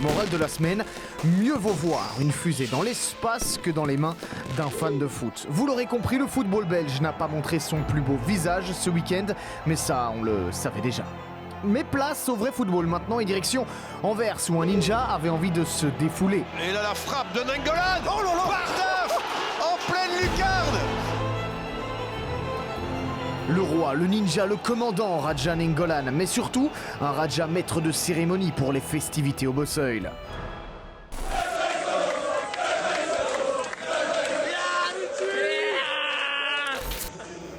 Morale de la semaine, mieux vaut voir une fusée dans l'espace que dans les mains d'un fan de foot. Vous l'aurez compris, le football belge n'a pas montré son plus beau visage ce week-end, mais ça, on le savait déjà. Mais place au vrai football maintenant et direction Anvers où un ninja avait envie de se défouler. Et là la frappe de Nainggolan. Oh là là, Bardaf en pleine lucarne. Le roi, le ninja, le commandant Raja Nainggolan, mais surtout un Raja maître de cérémonie pour les festivités au Bosuil.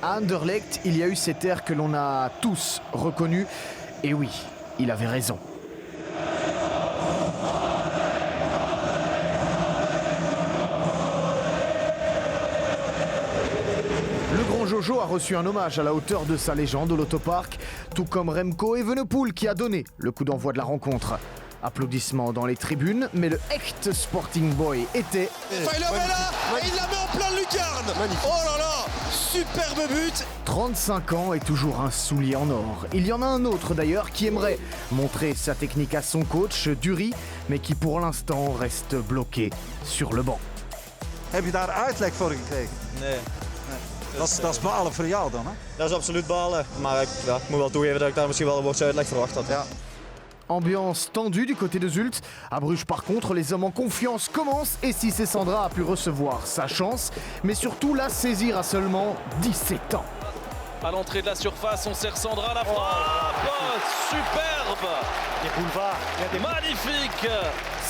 À Anderlecht, il y a eu cet air que l'on a tous reconnu. Et oui, il avait raison. Le grand Jojo a reçu un hommage à la hauteur de sa légende au Lotopark, tout comme Remco Evenepoel qui a donné le coup d'envoi de la rencontre. Applaudissements dans les tribunes, mais le Echt Sporting Boy était... Enfin, il la met là et il la met en plein lucarne. Magnifique. Oh là là, superbe but. 35 ans et toujours un soulier en or. Il y en a un autre d'ailleurs qui aimerait montrer sa technique à son coach, Dury, mais qui pour l'instant reste bloqué sur le banc. Heb je daar uitleg voor gekregen? Nee. Dat is balen voor jou dan, hè? Dat is absoluut balen, maar ik moet wel toegeven dat ik daar misschien wel een woordje uitleg verwacht had. Ja. Ambiance tendue du côté de Zulte. À Bruges par contre, les hommes en confiance commencent et Cissé Sandra a pu recevoir sa chance, mais surtout la saisir à seulement 17 ans. À l'entrée de la surface, on sert Sandra, la frappe superbe. Des boulevards, il y a des... Magnifique.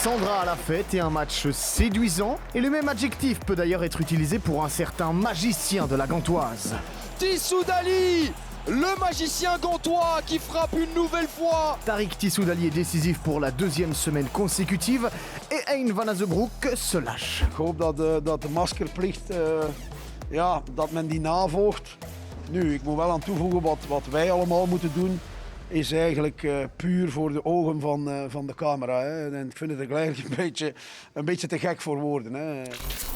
Sandra à la fête et un match séduisant. Et le même adjectif peut d'ailleurs être utilisé pour un certain magicien de la Gantoise. Tissoudali, le magicien gantois qui frappe une nouvelle fois. Tariq Tissoudali est décisif pour la deuxième semaine consécutive et Hein van Azebroek se lâche. Ik hoop dat de maskerplicht, dat men die navolgt. Nu, ik moet wel aan toevoegen wat wij allemaal moeten doen, is eigenlijk puur voor de ogen van de camera. Hè. En ik vind het er eigenlijk een beetje te gek voor woorden. Hè.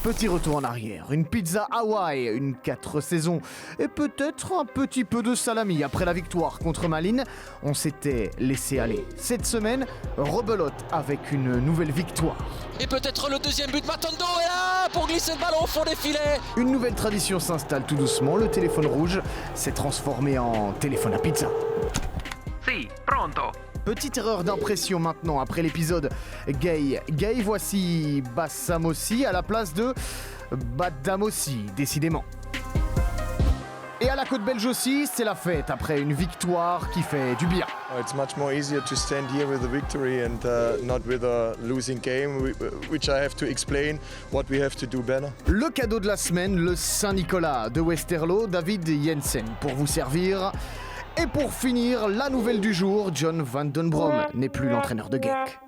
Petit retour en arrière, une pizza Hawaï, une 4 saisons et peut-être un petit peu de salami. Après la victoire contre Malines, on s'était laissé aller. Cette semaine, rebelote avec une nouvelle victoire. Et peut-être le deuxième but, Matondo est là pour glisser le ballon au fond des filets. Une nouvelle tradition s'installe tout doucement, le téléphone rouge s'est transformé en téléphone à pizza. Si, pronto. Petite erreur d'impression maintenant après l'épisode Gay, voici Bassamossi à la place de Badamossi, décidément. Et à la côte belge aussi, c'est la fête après une victoire qui fait du bien. It's much more easier to stand here with a victory and not with a losing game, which I have to explain what we have to do better. Le cadeau de la semaine, le Saint-Nicolas de Westerlo, David Jensen pour vous servir. Et pour finir, la nouvelle du jour, John Van Den Brom n'est plus l'entraîneur de Genk.